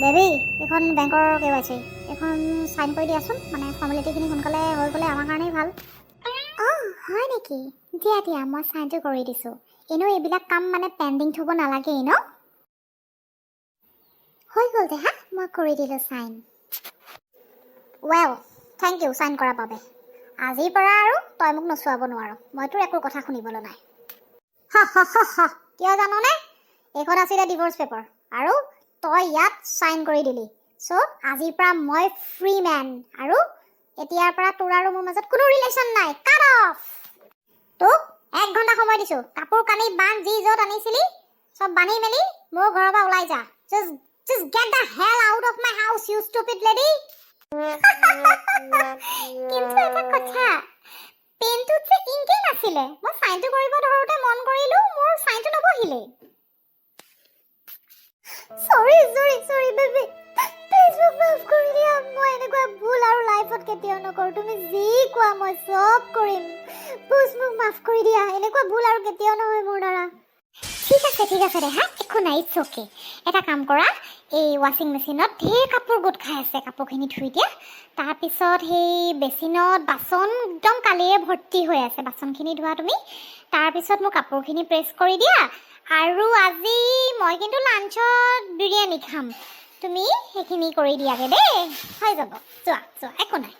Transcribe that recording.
baby এখন বেংকৰ KYC এখন সাইন কৰি দিয়াচোন মানে ফৰ্মেলিটিখিনি সোনকালে হৈ গ'লে আমাৰ কাৰণেই ভাল হয় নেকি দিয়া দিয়া মই সাইনটো কৰি দিছোঁ এনেও এইবিলাক কাম মানে পেণ্ডিং থ'ব নালাগেই ন হৈ গ'ল দে হা মই কৰি দিলোঁ sign well thank you sign কৰাৰ বাবে আজিৰ পৰা আৰু তই মোক নচুৱাব নোৱাৰ মই তোৰ একো কথা শুনিবলৈ নাই কিয় জাননে এইখন আছিলে ডিভোৰ্চ পেপাৰ আৰু তই ইয়াত সাইন কৰি দিলি চ' আজিৰ পৰা মই ফ্ৰী মেন আৰু এতিয়াৰ পৰা তোৰ আৰু মোৰ মাজত কোনো ৰিলেশ্যন নাই কাট অফ তোক 1 ঘণ্টা সময় দিছোঁ কাপোৰ কানি বান্ধ যি য'ত আনিছিলি চব বান্ধি মেলি মোৰ ঘৰৰ পৰা ওলাই যা just get the hell out of my house you stupid lady কিন্তু এটা কথা পেনটোত যে ইংকে নাছিলে মই সাইনটো কৰিব ধৰোতে মন কৰিলোঁ মোৰ সাইনটো নবহিলে sorry baby please মোক মাফ কৰি দিয়া মই এনেকুৱা ভুল আৰু লাইফত কেতিয়াও নকৰোঁ তুমি যি কোৱা মই চব কৰিম প্লিজ মোক মাফ কৰি দিয়া এনেকুৱা ভুল আৰু কেতিয়াও নহয় মোৰ দ্বাৰা ঠিক আছে দে হা একো নাই ইটছ অ'কে এটা কাম কৰা এই ৱাশ্বিং মেচিনত ঢেৰ কাপোৰ গোট খাই আছে কাপোৰখিনি ধুই দিয়া তাৰপিছত সেই বেচিনত বাচন একদম কালিয়ে ভৰ্তি হৈ আছে বাচনখিনি ধোৱা তুমি তাৰপিছত মোক কাপোৰখিনি প্ৰেছ কৰি দিয়া আৰু আজি মই কিন্তু লাঞ্চত বিৰিয়ানী খাম তুমি সেইখিনি কৰি দিয়াগে দেই হৈ যাব যোৱা একো নাই